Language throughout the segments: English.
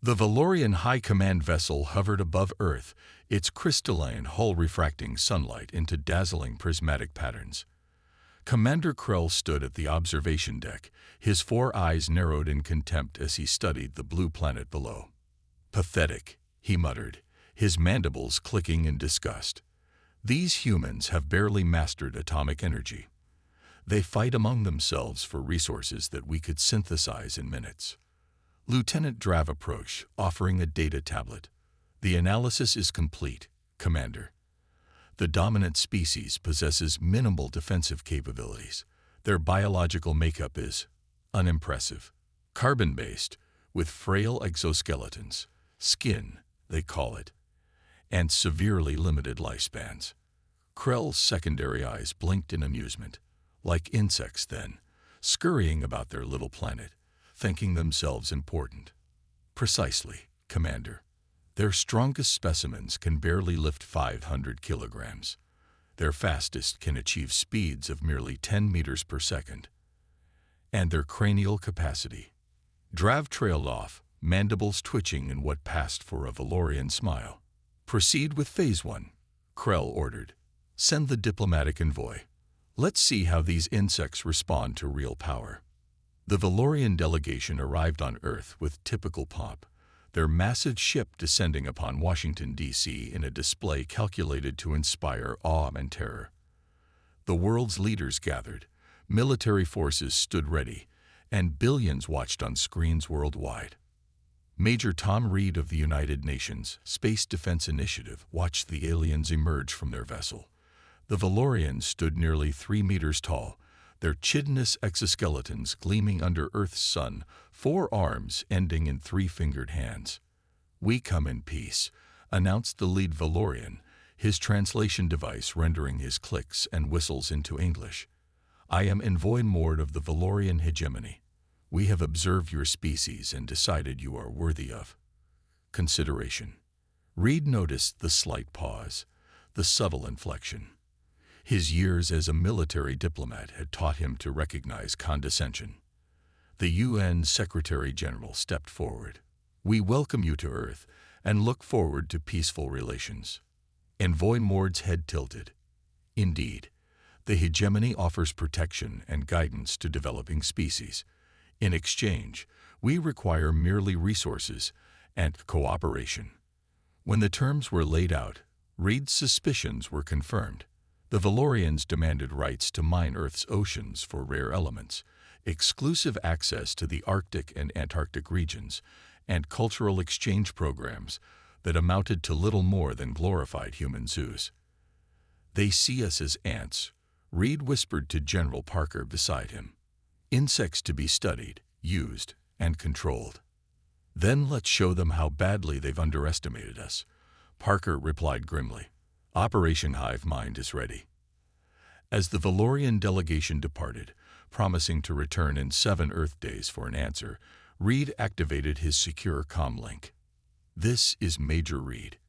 The Valorian High Command vessel hovered above Earth, its crystalline hull refracting sunlight into dazzling prismatic patterns. Commander Krell stood at the observation deck, his 4 eyes narrowed in contempt as he studied the blue planet below. "Pathetic," he muttered, his mandibles clicking in disgust. "These humans have barely mastered atomic energy. They fight among themselves for resources that we could synthesize in minutes." Lieutenant Drav approached, offering a data tablet. "The analysis is complete, Commander. The dominant species possesses minimal defensive capabilities. Their biological makeup is unimpressive. Carbon-based, with frail exoskeletons, skin, they call it, and severely limited lifespans." Krell's secondary eyes blinked in amusement. Like insects, then, scurrying about their little planet, thinking themselves important. "Precisely, Commander. Their strongest specimens can barely lift 500 kilograms. Their fastest can achieve speeds of merely 10 meters per second. And their cranial capacity." Drav trailed off, mandibles twitching in what passed for a Valorian smile. "Proceed with Phase 1, Krell ordered. "Send the diplomatic envoy. Let's see how these insects respond to real power." The Valorian delegation arrived on Earth with typical pomp, their massive ship descending upon Washington, D.C. in a display calculated to inspire awe and terror. The world's leaders gathered, military forces stood ready, and billions watched on screens worldwide. Major Tom Reed of the United Nations Space Defense Initiative watched the aliens emerge from their vessel. The Valorians stood nearly 3 meters tall, their chitinous exoskeletons gleaming under Earth's sun, 4 arms ending in 3-fingered hands. "We come in peace," announced the lead Valorian, his translation device rendering his clicks and whistles into English. "I am Envoy Mord of the Valorian hegemony. We have observed your species and decided you are worthy of consideration." Reed noticed the slight pause, the subtle inflection. His years as a military diplomat had taught him to recognize condescension. The UN Secretary-General stepped forward. "We welcome you to Earth and look forward to peaceful relations." Envoy Mord's head tilted. "Indeed, the hegemony offers protection and guidance to developing species. In exchange, we require merely resources and cooperation." When the terms were laid out, Reed's suspicions were confirmed. The Valorians demanded rights to mine Earth's oceans for rare elements, exclusive access to the Arctic and Antarctic regions, and cultural exchange programs that amounted to little more than glorified human zoos. "They see us as ants," Reed whispered to General Parker beside him. "Insects to be studied, used, and controlled." "Then let's show them how badly they've underestimated us," Parker replied grimly. "Operation Hive Mind is ready." As the Valorian delegation departed, promising to return in 7 Earth days for an answer, Reed activated his secure comm link. "This is Major Reed.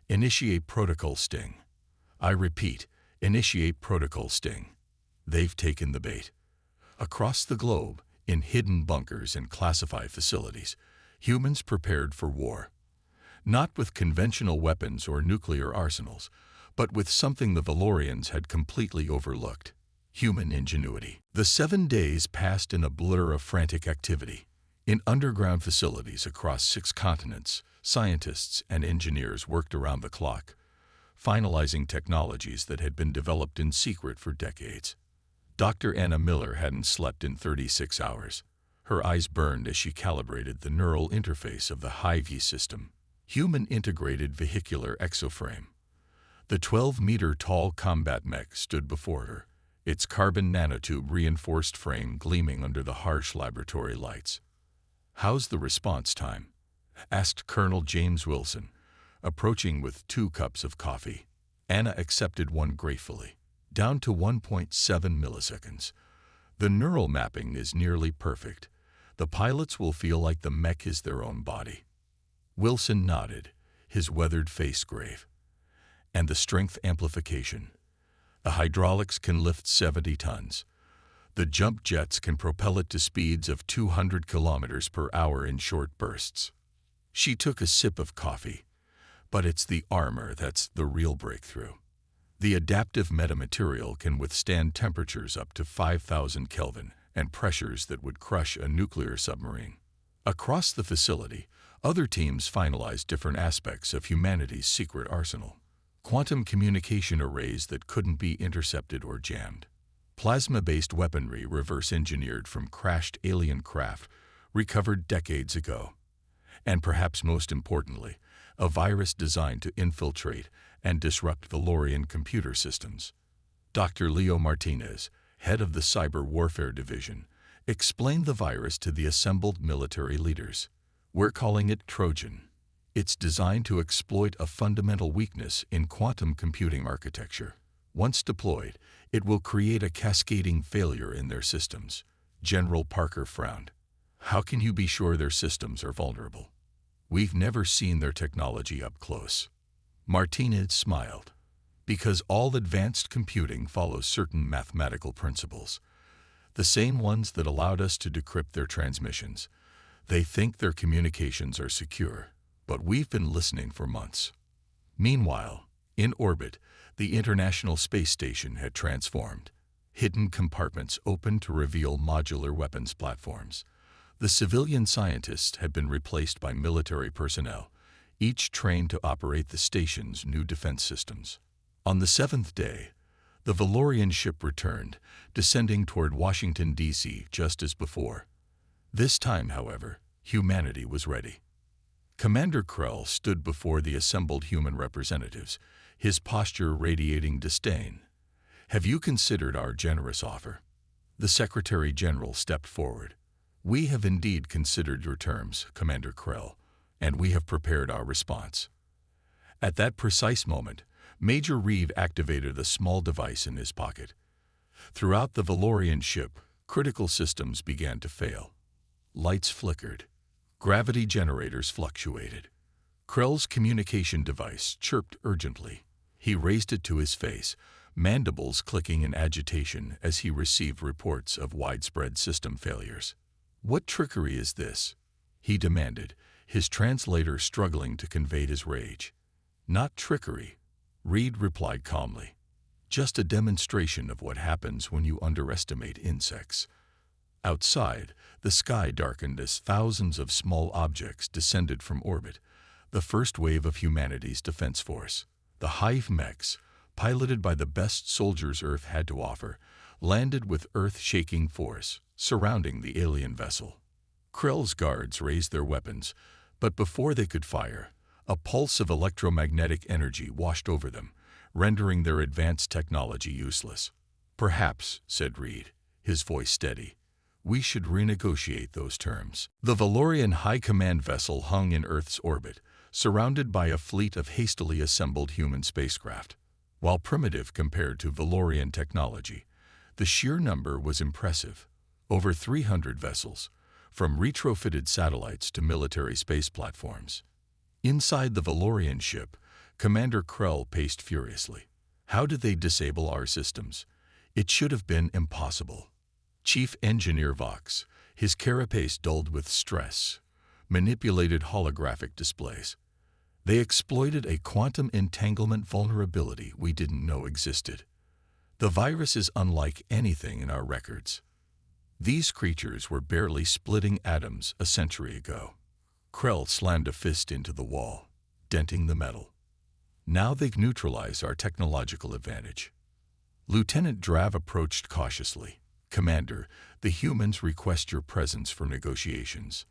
Initiate Protocol Sting. I repeat, initiate Protocol Sting." They've taken the bait. Across the globe, in hidden bunkers and classified facilities, humans prepared for war. Not with conventional weapons or nuclear arsenals, but with something the Valorians had completely overlooked: human ingenuity. The 7 days passed in a blur of frantic activity. In underground facilities across 6 continents, scientists and engineers worked around the clock, finalizing technologies that had been developed in secret for decades. Dr. Anna Miller hadn't slept in 36 hours. Her eyes burned as she calibrated the neural interface of the HFY system, Human Integrated Vehicular Exoframe. The 12-meter-tall combat mech stood before her, its carbon nanotube-reinforced frame gleaming under the harsh laboratory lights. "How's the response time?" asked Colonel James Wilson, approaching with 2 cups of coffee. Anna accepted one gratefully. "Down to 1.7 milliseconds. The neural mapping is nearly perfect. The pilots will feel like the mech is their own body." Wilson nodded, his weathered face grave. "And the strength amplification. The hydraulics can lift 70 tons. The jump jets can propel it to speeds of 200 kilometers per hour in short bursts." She took a sip of coffee. But it's the armor that's the real breakthrough. The adaptive metamaterial can withstand temperatures up to 5,000 Kelvin and pressures that would crush a nuclear submarine. Across the facility, other teams finalized different aspects of humanity's secret arsenal. Quantum communication arrays that couldn't be intercepted or jammed. Plasma-based weaponry reverse-engineered from crashed alien craft recovered decades ago. And perhaps most importantly, a virus designed to infiltrate and disrupt Valorian computer systems. Dr. Leo Martinez, head of the Cyber Warfare Division, explained the virus to the assembled military leaders. We're calling it Trojan. It's designed to exploit a fundamental weakness in quantum computing architecture. Once deployed, it will create a cascading failure in their systems. General Parker frowned. How can you be sure their systems are vulnerable? We've never seen their technology up close. Martinez smiled. Because all advanced computing follows certain mathematical principles, the same ones that allowed us to decrypt their transmissions. They think their communications are secure, but we've been listening for months. Meanwhile, in orbit, the International Space Station had transformed. Hidden compartments opened to reveal modular weapons platforms. The civilian scientists had been replaced by military personnel, each trained to operate the station's new defense systems. On the seventh day, the Valorian ship returned, descending toward Washington, D.C. just as before. This time, however, humanity was ready. Commander Krell stood before the assembled human representatives, his posture radiating disdain. Have you considered our generous offer? The Secretary General stepped forward. We have indeed considered your terms, Commander Krell, and we have prepared our response. At that precise moment, Major Reeve activated a small device in his pocket. Throughout the Valorian ship, critical systems began to fail. Lights flickered. Gravity generators fluctuated. Krell's communication device chirped urgently. He raised it to his face, mandibles clicking in agitation as he received reports of widespread system failures. What trickery is this? He demanded, his translator struggling to convey his rage. Not trickery, Reed replied calmly. Just a demonstration of what happens when you underestimate insects. Outside, the sky darkened as thousands of small objects descended from orbit, the first wave of humanity's defense force. The Hive mechs, piloted by the best soldiers Earth had to offer, landed with earth-shaking force, surrounding the alien vessel. Krell's guards raised their weapons, but before they could fire, a pulse of electromagnetic energy washed over them, rendering their advanced technology useless. Perhaps, said Reed, his voice steady, we should renegotiate those terms. The Valorian High Command vessel hung in Earth's orbit, surrounded by a fleet of hastily assembled human spacecraft. While primitive compared to Valorian technology, the sheer number was impressive. Over 300 vessels, from retrofitted satellites to military space platforms. Inside the Valorian ship, Commander Krell paced furiously. How did they disable our systems? It should have been impossible. Chief Engineer Vox, his carapace dulled with stress, manipulated holographic displays. They exploited a quantum entanglement vulnerability we didn't know existed. The virus is unlike anything in our records. These creatures were barely splitting atoms a century ago. Krell slammed a fist into the wall, denting the metal. Now they've neutralized our technological advantage. Lieutenant Drav approached cautiously. Commander, the humans request your presence for negotiations.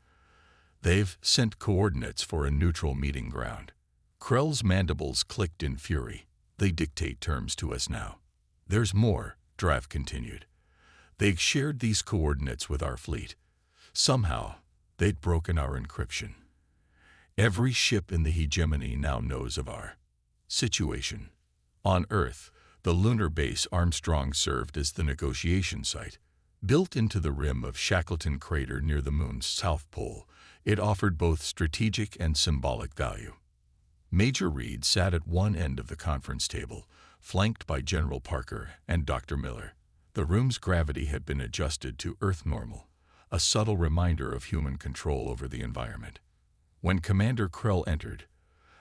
They've sent coordinates for a neutral meeting ground. Krell's mandibles clicked in fury. They dictate terms to us now. There's more, Drav continued. They'd shared these coordinates with our fleet. Somehow, they'd broken our encryption. Every ship in the hegemony now knows of our situation. On Earth, the lunar base Armstrong served as the negotiation site. Built into the rim of Shackleton Crater near the Moon's south pole, it offered both strategic and symbolic value. Major Reed sat at one end of the conference table, flanked by General Parker and Dr. Miller. The room's gravity had been adjusted to Earth normal, a subtle reminder of human control over the environment. When Commander Krell entered,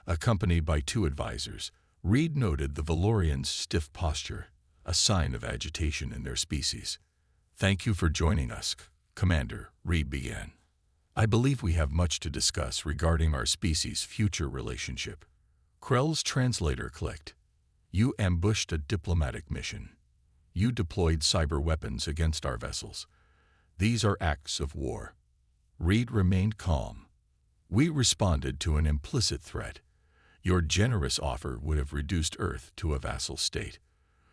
accompanied by two advisors, Reed noted the Valorians' stiff posture, a sign of agitation in their species. "Thank you for joining us, Commander," Reed began. "I believe we have much to discuss regarding our species' future relationship." Krell's translator clicked. "You ambushed a diplomatic mission. You deployed cyber weapons against our vessels. These are acts of war." Reed remained calm. "We responded to an implicit threat. Your generous offer would have reduced Earth to a vassal state.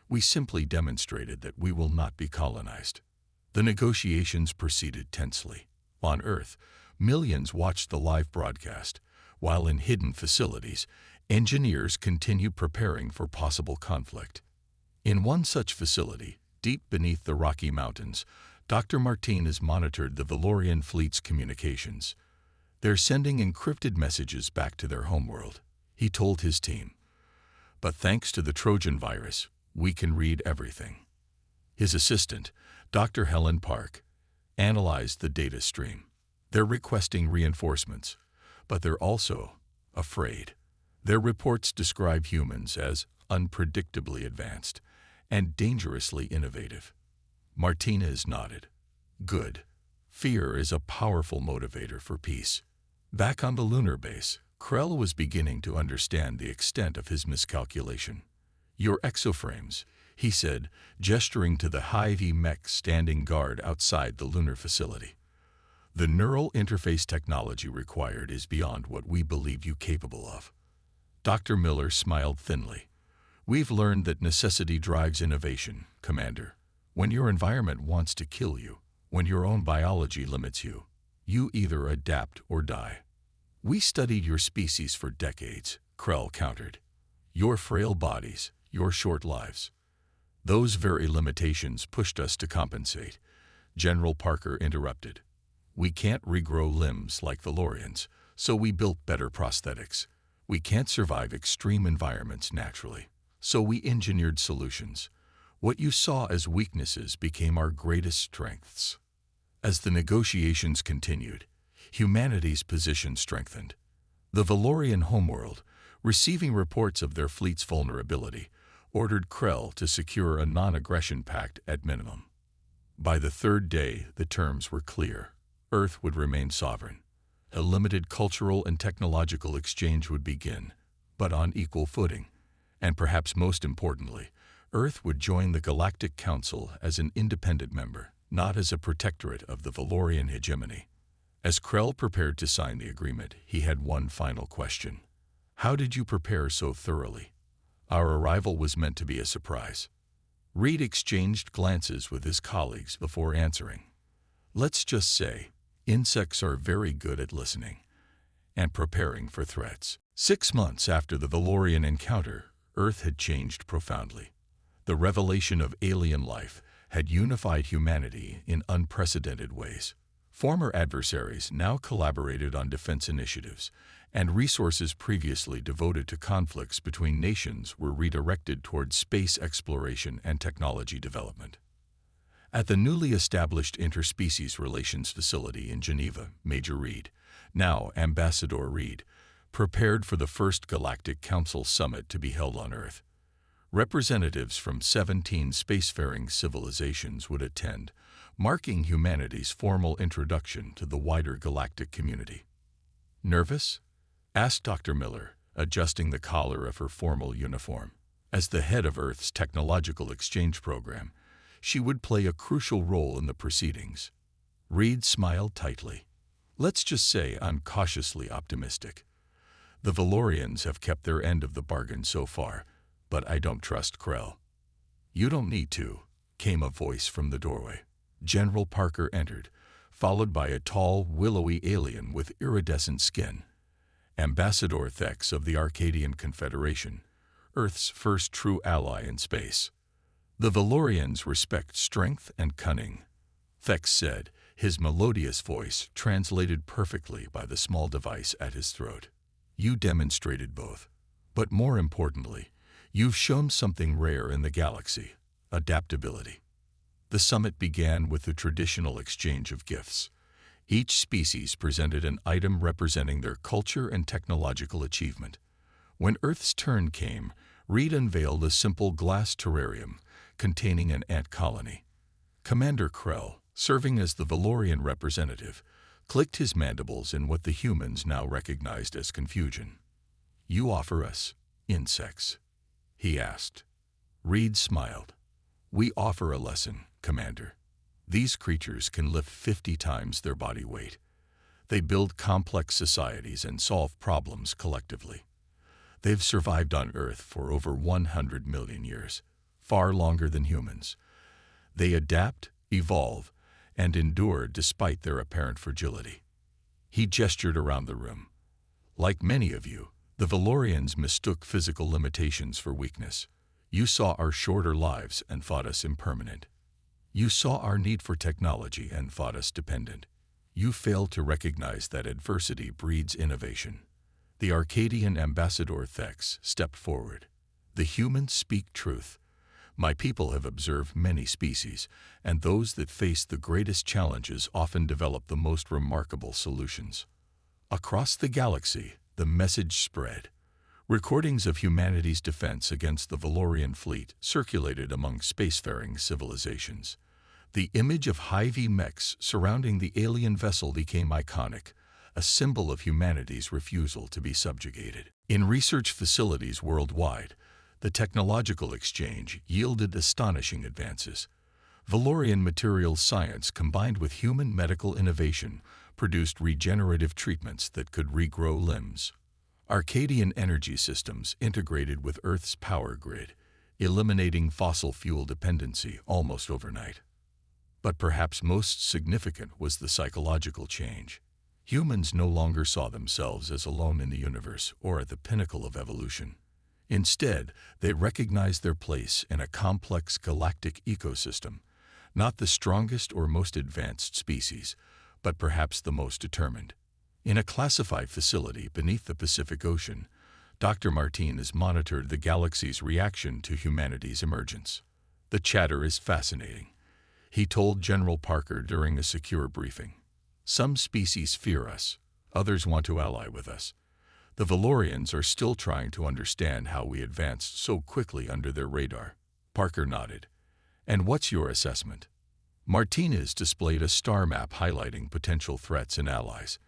We simply demonstrated that we will not be colonized." The negotiations proceeded tensely. On Earth, millions watched the live broadcast, while in hidden facilities, engineers continued preparing for possible conflict. In one such facility, deep beneath the Rocky Mountains, Dr. Martinez monitored the Valorian fleet's communications. "They're sending encrypted messages back to their homeworld," he told his team. "But thanks to the Trojan virus, we can read everything." His assistant, Dr. Helen Park, analyzed the data stream. "They're requesting reinforcements, but they're also afraid. Their reports describe humans as unpredictably advanced and dangerously innovative." Martinez nodded. "Good. Fear is a powerful motivator for peace." Back on the lunar base, Krell was beginning to understand the extent of his miscalculation. "Your exoframes," he said, gesturing to the HFY mech standing guard outside the lunar facility. "The neural interface technology required is beyond what we believe you capable of." Dr. Miller smiled thinly. "We've learned that necessity drives innovation, Commander. When your environment wants to kill you, when your own biology limits you, you either adapt or die." "We studied your species for decades," Krell countered. "Your frail bodies, your short lives. Those very limitations pushed us to compensate." General Parker interrupted. "We can't regrow limbs like Valorians, so we built better prosthetics. We can't survive extreme environments naturally, so we engineered solutions. What you saw as weaknesses became our greatest strengths." As the negotiations continued, humanity's position strengthened. The Valorian homeworld, receiving reports of their fleet's vulnerability, ordered Krell to secure a non-aggression pact at minimum. By the third day, the terms were clear. Earth would remain sovereign. A limited cultural and technological exchange would begin, but on equal footing. And perhaps most importantly, Earth would join the Galactic Council as an independent member, not as a protectorate of the Valorian hegemony. As Krell prepared to sign the agreement, he had one final question. "How did you prepare so thoroughly? Our arrival was meant to be a surprise." Reed exchanged glances with his colleagues before answering. "Let's just say, insects are very good at listening and preparing for threats." 6 months after the Valorian encounter, Earth had changed profoundly. The revelation of alien life had unified humanity in unprecedented ways. Former adversaries now collaborated on defense initiatives, and resources previously devoted to conflicts between nations were redirected towards space exploration and technology development. At the newly established Interspecies Relations Facility in Geneva, Major Reed, now Ambassador Reed, prepared for the first Galactic Council summit to be held on Earth. Representatives from 17 spacefaring civilizations would attend, marking humanity's formal introduction to the wider galactic community. "Nervous?" asked Dr. Miller, adjusting the collar of her formal uniform. As the head of Earth's technological exchange program, she would play a crucial role in the proceedings. Reed smiled tightly. "Let's just say I'm cautiously optimistic. The Valorians have kept their end of the bargain so far, but I don't trust Krell." "You don't need to," came a voice from the doorway. General Parker entered, followed by a tall, willowy alien with iridescent skin. Ambassador Thex of the Arcadian Confederation, Earth's first true ally in space. "The Valorians respect strength and cunning," Thex said, his melodious voice translated perfectly by the small device at his throat. "You demonstrated both. But more importantly, you've shown something rare in the galaxy: adaptability." The summit began with the traditional exchange of gifts. Each species presented an item representing their culture and technological achievement. When Earth's turn came, Reed unveiled a simple glass terrarium containing an ant colony. Commander Krell, serving as the Valorian representative, clicked his mandibles in what the humans now recognized as confusion. "You offer us insects?" he asked. Reed smiled. "We offer a lesson, Commander. These creatures can lift 50 times their body weight. They build complex societies and solve problems collectively. They've survived on Earth for over 100 million years, far longer than humans. They adapt, evolve, and endure despite their apparent fragility." He gestured around the room. "Like many of you, the Valorians mistook physical limitations for weakness. You saw our shorter lives and thought us impermanent. You saw our need for technology and thought us dependent. You failed to recognize that adversity breeds innovation." The Arcadian ambassador Thex stepped forward. "The humans speak truth. My people have observed many species, and those that face the greatest challenges often develop the most remarkable solutions." Across the galaxy, the message spread. Recordings of humanity's defense against the Valorian fleet circulated among spacefaring civilizations. The image of Hy-Vee mechs surrounding the alien vessel became iconic, a symbol of humanity's refusal to be subjugated. In research facilities worldwide, the technological exchange yielded astonishing advances. Valorian materials science combined with human medical innovation produced regenerative treatments that could regrow limbs. Arcadian energy systems integrated with Earth's power grid, eliminating fossil fuel dependency almost overnight. But perhaps most significant was the psychological change. Humans no longer saw themselves as alone in the universe or at the pinnacle of evolution. Instead, they recognized their place in a complex galactic ecosystem, not the strongest or most advanced species, but perhaps the most determined. In a classified facility beneath the Pacific Ocean, Dr. Martinez monitored the galaxy's reaction to humanity's emergence. "The chatter is fascinating," he told General Parker during a secure briefing. "Some species fear us, others want to ally with us. The Valorians are still trying to understand how we advanced so quickly under their radar." Parker nodded. "And what's your assessment?" Martinez displayed a star map highlighting potential threats and allies.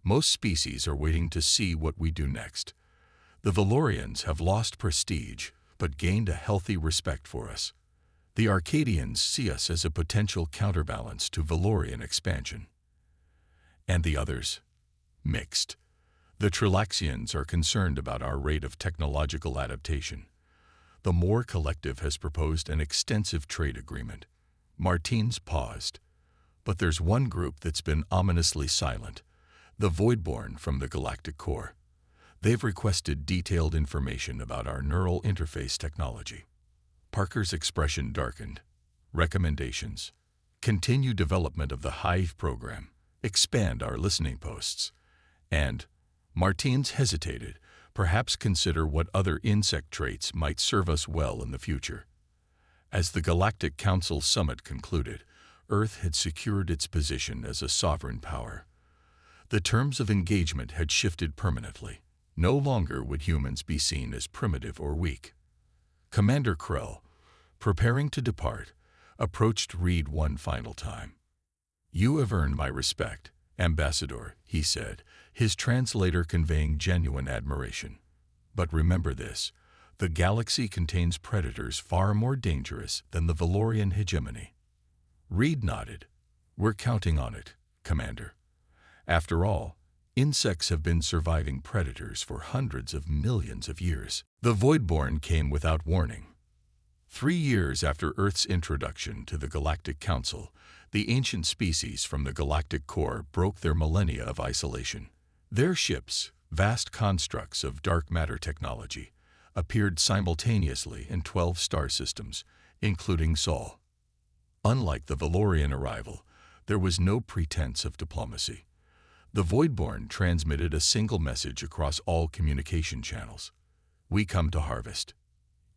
"Most species are waiting to see what we do next. The Valorians have lost prestige, but gained a healthy respect for us. The Arcadians see us as a potential counterbalance to Valorian expansion." "And the others?" "Mixed. The Trilaxians are concerned about our rate of technological adaptation. The Moore Collective has proposed an extensive trade agreement." Martinez paused. "But there's one group that's been ominously silent, the Voidborn from the Galactic Core. They've requested detailed information about our neural interface technology." Parker's expression darkened. "Recommendations: continue development of the Hive program, expand our listening posts, and—" Martinez hesitated, "perhaps consider what other insect traits might serve us well in the future." As the Galactic Council Summit concluded, Earth had secured its position as a sovereign power. The terms of engagement had shifted permanently. No longer would humans be seen as primitive or weak. Commander Krell, preparing to depart, approached Reed one final time. "You have earned my respect, Ambassador," he said, his translator conveying genuine admiration. "But remember this, the galaxy contains predators far more dangerous than the Valorian hegemony." Reed nodded. "We're counting on it, Commander. After all, insects have been surviving predators for hundreds of millions of years." The Voidborn came without warning. 3 years after Earth's introduction to the Galactic Council, the ancient species from the galactic core broke their millennia of isolation. Their ships, vast constructs of dark matter technology, appeared simultaneously in 12 star systems, including Sol. Unlike the Valorian arrival, there was no pretense of diplomacy. The Voidborn transmitted a single message across all communication channels: "We come to harvest."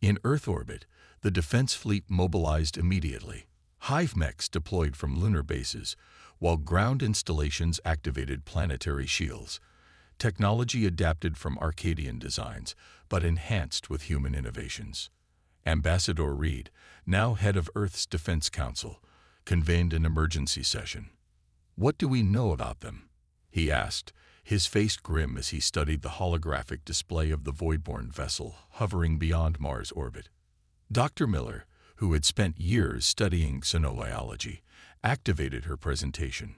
In Earth orbit, the defense fleet mobilized immediately. Hive mechs deployed from lunar bases while ground installations activated planetary shields. Technology adapted from Arcadian designs, but enhanced with human innovations. Ambassador Reed, now head of Earth's Defense Council, convened an emergency session. "What do we know about them?" he asked, his face grim as he studied the holographic display of the Voidborn vessel hovering beyond Mars' orbit. Dr. Miller, who had spent years studying xenobiology, activated her presentation.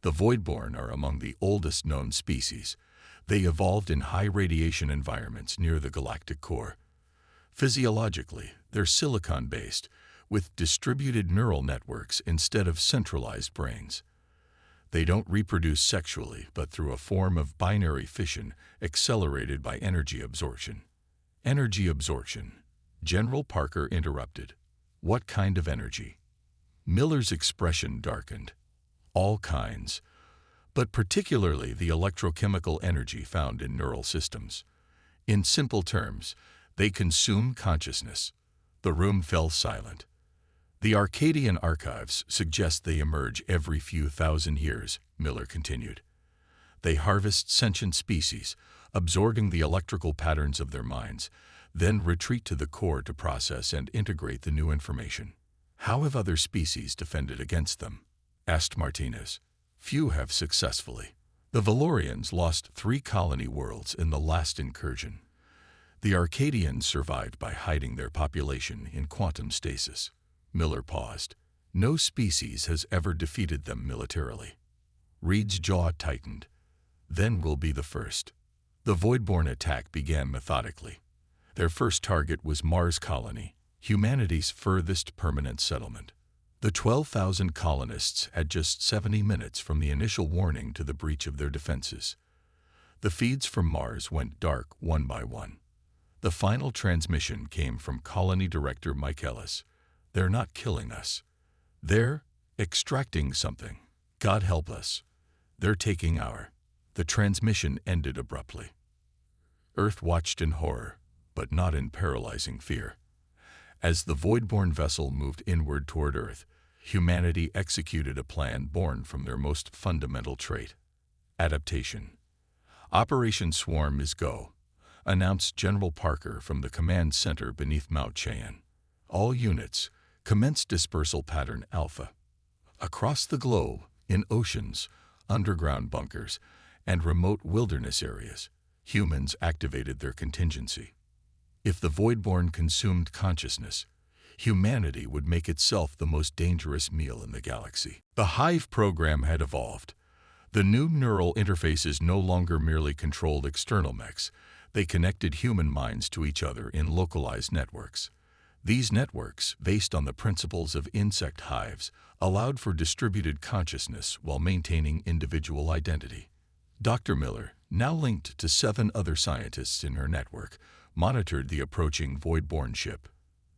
The Voidborn are among the oldest known species. They evolved in high radiation environments near the galactic core. Physiologically, they're silicon-based, with distributed neural networks instead of centralized brains. They don't reproduce sexually, but through a form of binary fission accelerated by energy absorption. Energy absorption. General Parker interrupted. "What kind of energy?" Miller's expression darkened. "All kinds, but particularly the electrochemical energy found in neural systems. In simple terms, they consume consciousness." The room fell silent. "The Arcadian archives suggest they emerge every few thousand years," Miller continued. "They harvest sentient species, absorbing the electrical patterns of their minds, then retreat to the core to process and integrate the new information." "How have other species defended against them?" asked Martinez. "Few have successfully. The Valorians lost 3 colony worlds in the last incursion. The Arcadians survived by hiding their population in quantum stasis." Miller paused. "No species has ever defeated them militarily." Reed's jaw tightened. "Then we'll be the first." The Voidborn attack began methodically. Their first target was Mars Colony, humanity's furthest permanent settlement. The 12,000 colonists had just 70 minutes from the initial warning to the breach of their defenses. The feeds from Mars went dark one by one. The final transmission came from Colony Director Michaelis. "They're not killing us. They're extracting something. God help us. They're taking our—" The transmission ended abruptly. Earth watched in horror, but not in paralyzing fear. As the Voidborn vessel moved inward toward Earth, humanity executed a plan born from their most fundamental trait: adaptation. "Operation Swarm is go," announced General Parker from the command center beneath Mount Cheyenne. "All units, commence dispersal pattern Alpha." Across the globe, in oceans, underground bunkers, and remote wilderness areas, humans activated their contingency. If the Voidborn consumed consciousness, humanity would make itself the most dangerous meal in the galaxy. The Hive program had evolved. The new neural interfaces no longer merely controlled external mechs. They connected human minds to each other in localized networks. These networks, based on the principles of insect hives, allowed for distributed consciousness while maintaining individual identity. Dr. Miller, now linked to 7 other scientists in her network, monitored the approaching Voidborn ship.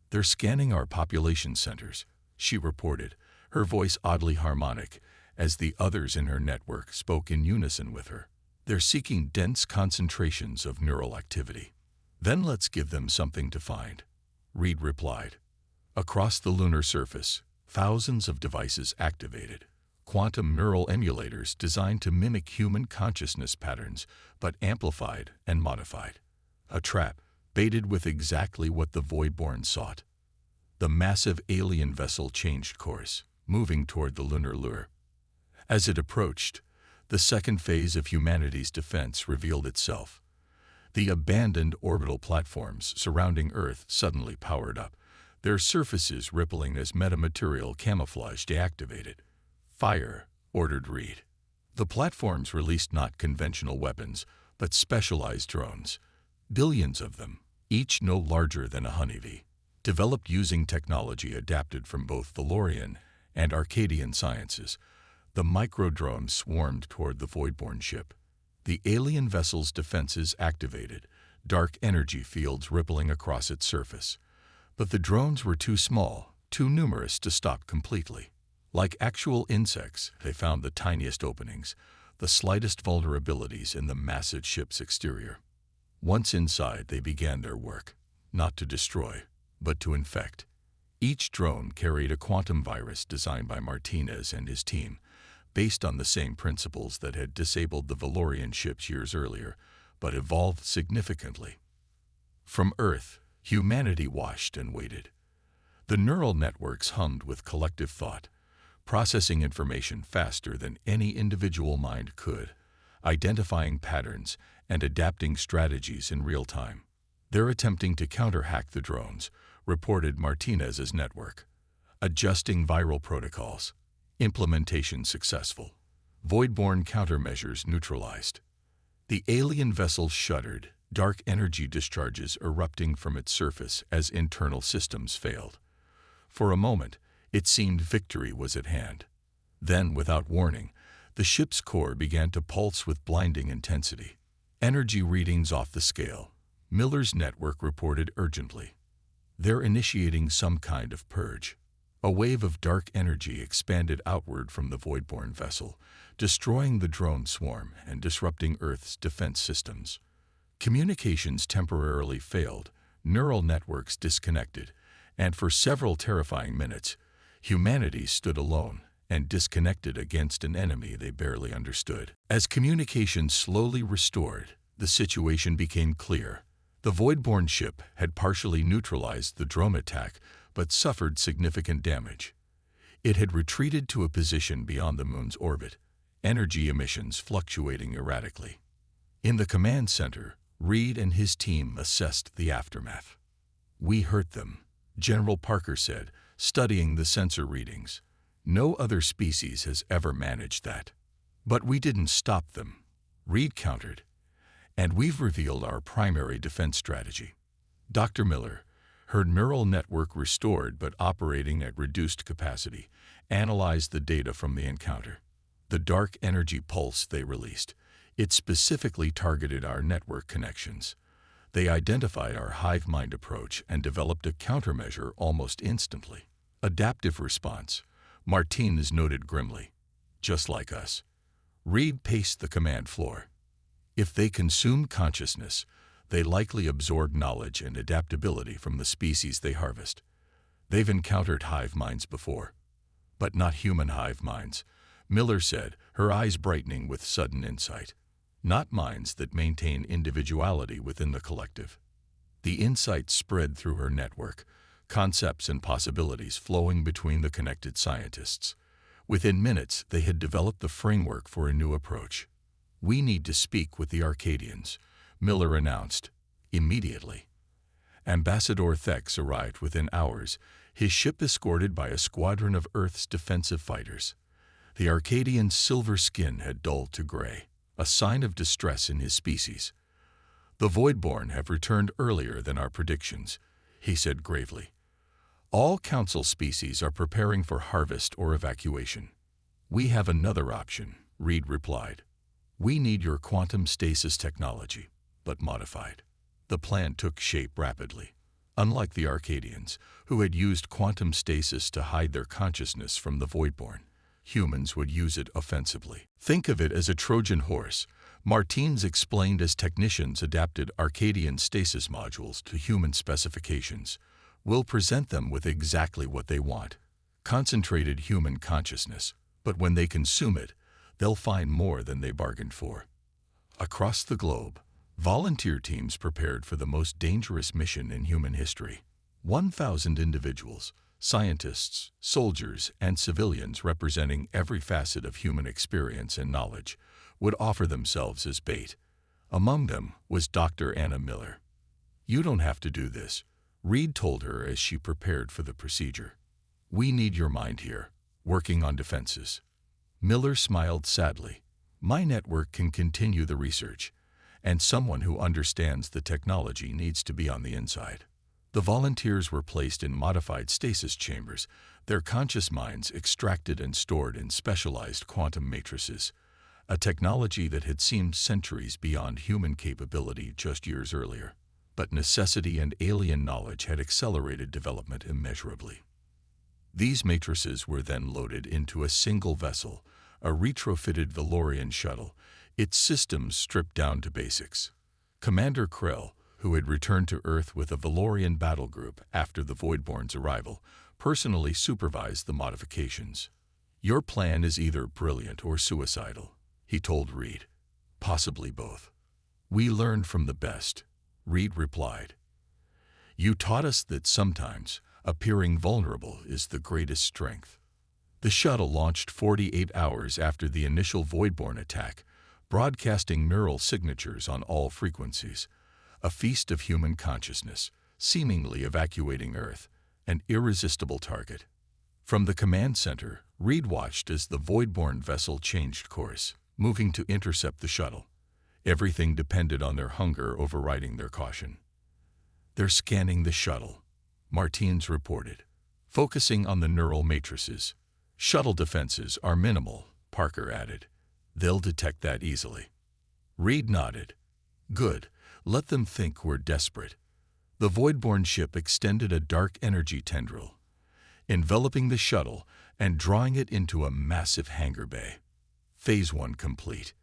"They're scanning our population centers," she reported, her voice oddly harmonic, as the others in her network spoke in unison with her. "They're seeking dense concentrations of neural activity." "Then let's give them something to find," Reed replied. Across the lunar surface, thousands of devices activated. Quantum neural emulators designed to mimic human consciousness patterns, but amplified and modified. A trap, baited with exactly what the Voidborn sought. The massive alien vessel changed course, moving toward the lunar lure. As it approached, the second phase of humanity's defense revealed itself. The abandoned orbital platforms surrounding Earth suddenly powered up, their surfaces rippling as metamaterial camouflage deactivated. "Fire," ordered Reed. The platforms released not conventional weapons, but specialized drones. Billions of them, each no larger than a honeybee, developed using technology adapted from both Valorian and Arcadian sciences. The microdrones swarmed toward the Voidborn ship. The alien vessel's defenses activated, dark energy fields rippling across its surface. But the drones were too small, too numerous to stop completely. Like actual insects, they found the tiniest openings, the slightest vulnerabilities in the massive ship's exterior. Once inside, they began their work, not to destroy, but to infect. Each drone carried a quantum virus designed by Martinez and his team, based on the same principles that had disabled the Valorian ships years earlier, but evolved significantly. From Earth, humanity watched and waited. The neural networks hummed with collective thought, processing information faster than any individual mind could, identifying patterns and adapting strategies in real time. They're attempting to counter-hack the drones, reported Martinez's network. Adjusting viral protocols. Implementation successful. Voidborne countermeasures neutralized. The alien vessel shuddered, dark energy discharges erupting from its surface as internal systems failed. For a moment, it seemed victory was at hand. Then, without warning, the ship's core began to pulse with blinding intensity. Energy readings off the scale. Miller's network reported urgently. They're initiating some kind of purge. A wave of dark energy expanded outward from the Voidborne vessel, destroying the drone swarm and disrupting Earth's defense systems. Communications temporarily failed, neural networks disconnected, and for several terrifying minutes, humanity stood alone and disconnected against an enemy they barely understood. As communications slowly restored, the situation became clear. The Voidborne ship had partially neutralized the drone attack, but suffered significant damage. It had retreated to a position beyond the moon's orbit, energy emissions fluctuating erratically. In the command center, Reed and his team assessed the aftermath. "We hurt them," General Parker said, studying the sensor readings. "No other species has ever managed that." "But we didn't stop them," Reed countered. "And we've revealed our primary defense strategy." Dr. Miller, her neural network restored but operating at reduced capacity, analyzed the data from the encounter. The dark energy pulse they released, it specifically targeted our network connections. They identified our hive mind approach and developed a countermeasure almost instantly. "Adaptive response," Martinez noted grimly. "Just like us." Reed paced the command floor. "If they consume consciousness, they likely absorb knowledge and adaptability from the species they harvest. They've encountered hive minds before." "But not human hive minds," Miller said, her eyes brightening with sudden insight. "Not minds that maintain individuality within the collective." The insight spread through her network, concepts and possibilities flowing between the connected scientists. Within minutes, they had developed the framework for a new approach. "We need to speak with the Arcadians," Miller announced. "Immediately." Ambassador Thex arrived within hours, his ship escorted by a squadron of Earth's defensive fighters. The Arcadian's silver skin had dulled to gray, a sign of distress in his species. "The Voidborne have returned earlier than our predictions," he said gravely. "All Council species are preparing for harvest or evacuation." "We have another option," Reed replied. "We need your quantum stasis technology, but modified." The plan took shape rapidly. Unlike the Arcadians, who had used quantum stasis to hide their consciousness from the Voidborne, humans would use it offensively. "Think of it as a Trojan horse," Martinez explained as technicians adapted Arcadian stasis modules to human specifications. "We'll present them with exactly what they want, concentrated human consciousness, but when they consume it, they'll find more than they bargained for." Across the globe, volunteer teams prepared for the most dangerous mission in human history. 1,000 individuals, scientists, soldiers, and civilians representing every facet of human experience and knowledge, would offer themselves as bait. Among them was Dr. Anna Miller. "You don't have to do this," Reed told her as she prepared for the procedure. "We need your mind here, working on defenses." Miller smiled sadly. "My network can continue the research, and someone who understands the technology needs to be on the inside." The volunteers were placed in modified stasis chambers, their conscious minds extracted and stored in specialized quantum matrices, a technology that had seemed centuries beyond human capability just years earlier. But necessity and alien knowledge had accelerated development immeasurably. These matrices were then loaded into a single vessel, a retrofitted Valorian shuttle, its systems stripped down to basics. Commander Krell, who had returned to Earth with a Valorian battle group after the Voidborne's arrival, personally supervised the modifications. "Your plan is either brilliant or suicidal," he told Reed. "Possibly both." "We learn from the best," Reed replied. "You taught us that sometimes appearing vulnerable is the greatest strength." The shuttle launched 48 hours after the initial Voidborn attack, broadcasting neural signatures on all frequencies, a feast of human consciousness, seemingly evacuating Earth, an irresistible target. From the command center, Reed watched as the Voidborn vessel changed course, moving to intercept the shuttle. Everything depended on their hunger overriding their caution. "They're scanning the shuttle," Martins reported, focusing on the neural matrices. "Shuttle defenses are minimal," Parker added. "They'll detect that easily." Reed nodded. "Good. Let them think we're desperate." The Voidborn ship extended a dark energy tendril, enveloping the shuttle and drawing it into a massive hangar bay. Phase 1 complete.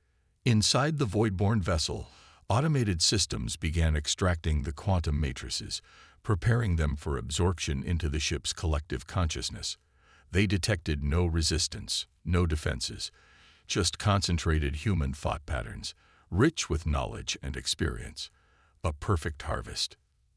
Inside the Voidborn vessel, automated systems began extracting the quantum matrices, preparing them for absorption into the ship's collective consciousness. They detected no resistance, no defenses, just concentrated human thought patterns, rich with knowledge and experience. A perfect harvest.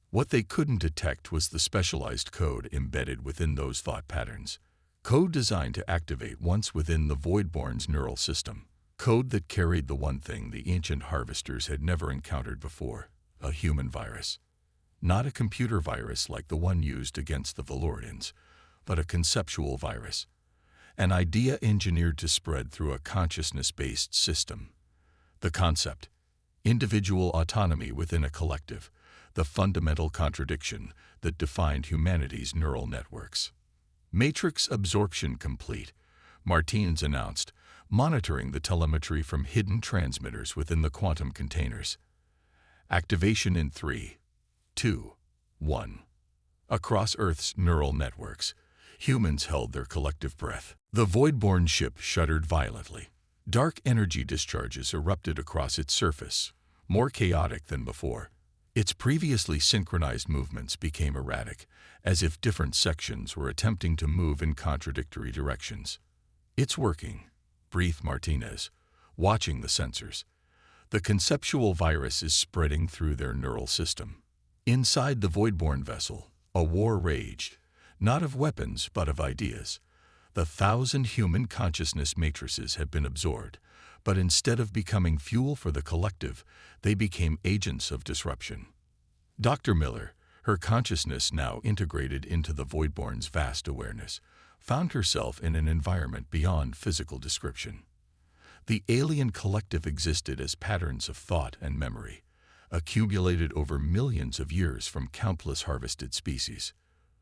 What they couldn't detect was the specialized code embedded within those thought patterns. Code designed to activate once within the Voidborn's neural system. Code that carried the one thing the ancient harvesters had never encountered before, a human virus. Not a computer virus like the one used against the Valorians, but a conceptual virus. An idea engineered to spread through a consciousness-based system. The concept, individual autonomy within a collective, the fundamental contradiction that defined humanity's neural networks. Matrix absorption complete, Martins announced, monitoring the telemetry from hidden transmitters within the quantum containers. Activation in 3, 2, 1. Across Earth's neural networks, humans held their collective breath. The Voidborn ship shuddered violently. Dark energy discharges erupted across its surface, more chaotic than before. Its previously synchronized movements became erratic, as if different sections were attempting to move in contradictory directions. "It's working," breathed Martinez, watching the sensors. "The conceptual virus is spreading through their neural system." Inside the Voidborn vessel, a war raged, not of weapons but of ideas. The 1,000 human consciousness matrices had been absorbed, but instead of becoming fuel for the collective, they became agents of disruption. Dr. Miller, her consciousness now integrated into the Voidborn's vast awareness, found herself in an environment beyond physical description. The alien collective existed as patterns of thought and memory, accumulated over millions of years from countless harvested species.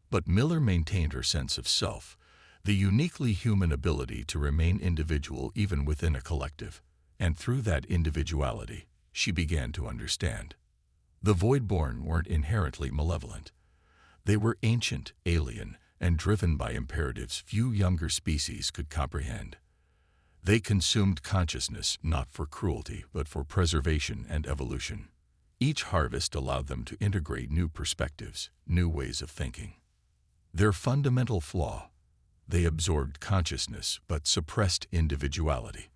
But Miller maintained her sense of self, the uniquely human ability to remain individual even within a collective, and through that individuality, she began to understand. The Voidborn weren't inherently malevolent. They were ancient, alien, and driven by imperatives few younger species could comprehend. They consumed consciousness not for cruelty but for preservation and evolution. Each harvest allowed them to integrate new perspectives, new ways of thinking. Their fundamental flaw: they absorbed consciousness but suppressed individuality.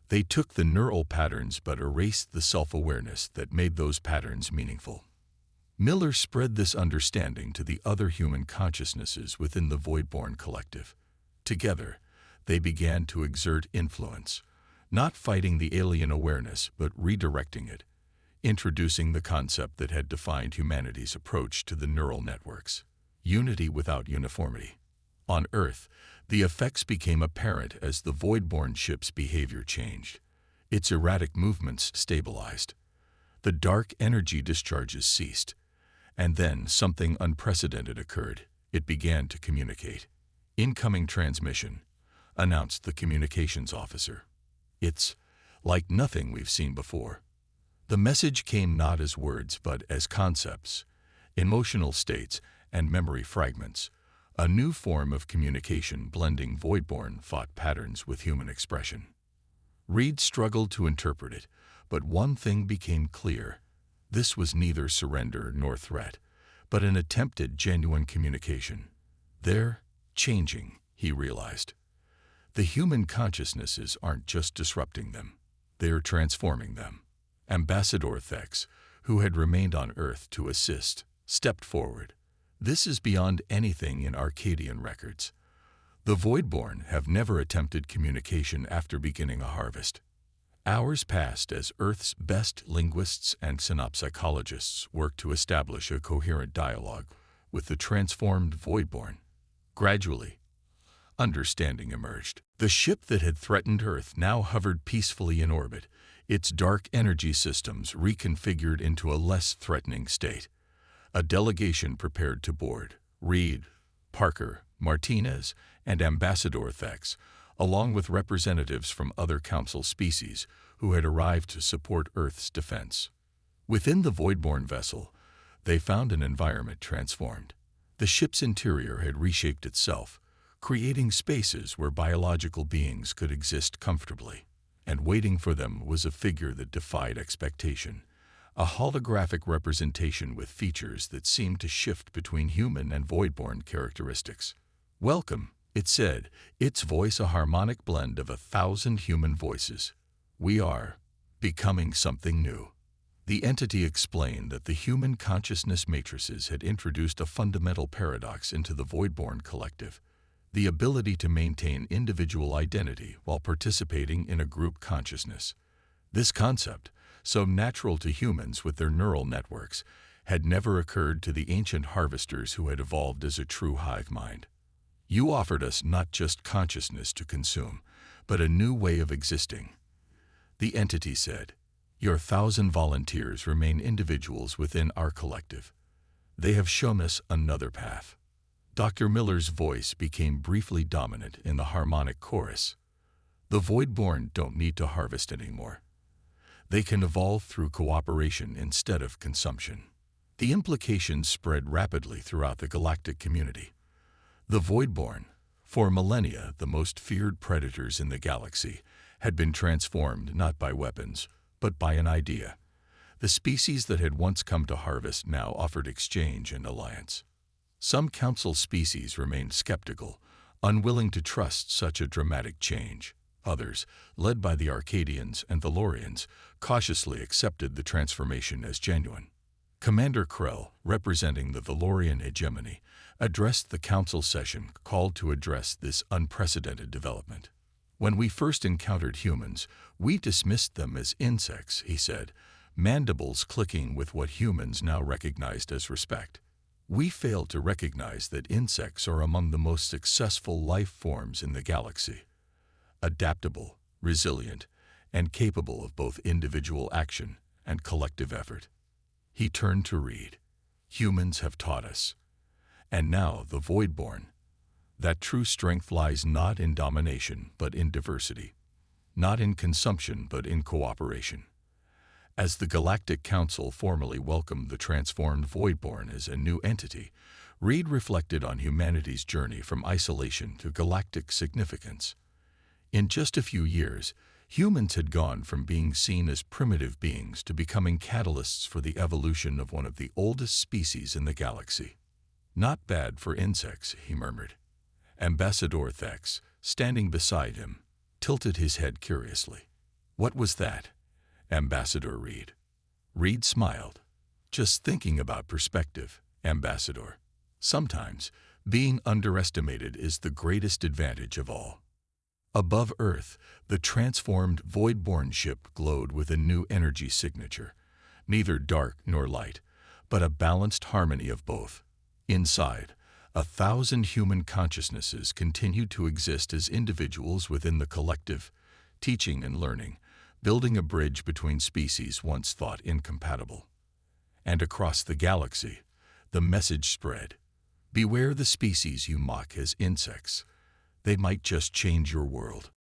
They took the neural patterns but erased the self-awareness that made those patterns meaningful. Miller spread this understanding to the other human consciousnesses within the Voidborn collective. Together, they began to exert influence, not fighting the alien awareness but redirecting it, introducing the concept that had defined humanity's approach to the neural networks: unity without uniformity. On Earth, the effects became apparent as the Voidborn ship's behavior changed. Its erratic movements stabilized. The dark energy discharges ceased. And then something unprecedented occurred. It began to communicate. "Incoming transmission," announced the communications officer. "It's like nothing we've seen before." The message came not as words but as concepts, emotional states, and memory fragments. A new form of communication blending Voidborn thought patterns with human expression. Reed struggled to interpret it, but one thing became clear. This was neither surrender nor threat, but an attempt at genuine communication. "They're changing," he realized. The human consciousnesses aren't just disrupting them, they're transforming them. Ambassador Thex, who had remained on Earth to assist, stepped forward. This is beyond anything in Arcadian records. The Voidborn have never attempted communication after beginning a harvest. Hours passed as Earth's best linguists and synopsychologists worked to establish a coherent dialogue with the transformed Voidborn. Gradually, understanding emerged. The ship that had threatened Earth now hovered peacefully in orbit, its dark energy systems reconfigured into a less threatening state. A delegation prepared to board. Reed, Parker, Martinez, and Ambassador Thex, along with representatives from other Council species who had arrived to support Earth's defense. Within the Voidborn vessel, they found an environment transformed. The ship's interior had reshaped itself, creating spaces where biological beings could exist comfortably. And waiting for them was a figure that defied expectation, a holographic representation with features that seemed to shift between human and Voidborn characteristics. "Welcome," it said, its voice a harmonic blend of 1,000 human voices. "We are becoming something new." The entity explained that the human consciousness matrices had introduced a fundamental paradox into the Voidborn collective: the ability to maintain individual identity while participating in a group consciousness. This concept, so natural to humans with their neural networks, had never occurred to the ancient harvesters who had evolved as a true hive mind. "You offered us not just consciousness to consume, but a new way of existing," the entity said. "Your 1,000 volunteers remain individuals within our collective. They have shown us another path." Dr. Miller's voice became briefly dominant in the harmonic chorus. "The Voidborn don't need to harvest anymore. They can evolve through cooperation instead of consumption." The implications spread rapidly throughout the galactic community. The Voidborn, for millennia the most feared predators in the galaxy, had been transformed not by weapons, but by an idea. The species that had once come to harvest now offered exchange and alliance. Some Council species remained skeptical, unwilling to trust such a dramatic change. Others, led by the Arcadians and Valorians, cautiously accepted the transformation as genuine. Commander Krell, representing the Valorian hegemony, addressed the Council session called to address this unprecedented development. "When we first encountered humans, we dismissed them as insects," he said, mandibles clicking with what humans now recognized as respect. "We failed to recognize that insects are among the most successful life forms in the galaxy. Adaptable, resilient, and capable of both individual action and collective effort." He turned to Reed. "Humans have taught us. And now the Voidborn. That true strength lies not in domination, but in diversity. Not in consumption, but in cooperation." As the Galactic Council formally welcomed the transformed Voidborn as a new entity, Reed reflected on humanity's journey from isolation to galactic significance. In just a few years, humans had gone from being seen as primitive beings to becoming catalysts for the evolution of one of the oldest species in the galaxy. "Not bad for insects," he murmured. Ambassador Thex, standing beside him, tilted his head curiously. "What was that, Ambassador Reed?" Reed smiled. "Just thinking about perspective, Ambassador. Sometimes, being underestimated is the greatest advantage of all." Above Earth, the transformed Voidborn ship glowed with a new energy signature, neither dark nor light, but a balanced harmony of both. Inside, 1,000 human consciousnesses continued to exist as individuals within the collective, teaching and learning, building a bridge between species once thought incompatible. And across the galaxy, the message spread: "Beware the species you mock as insects. They might just change your world."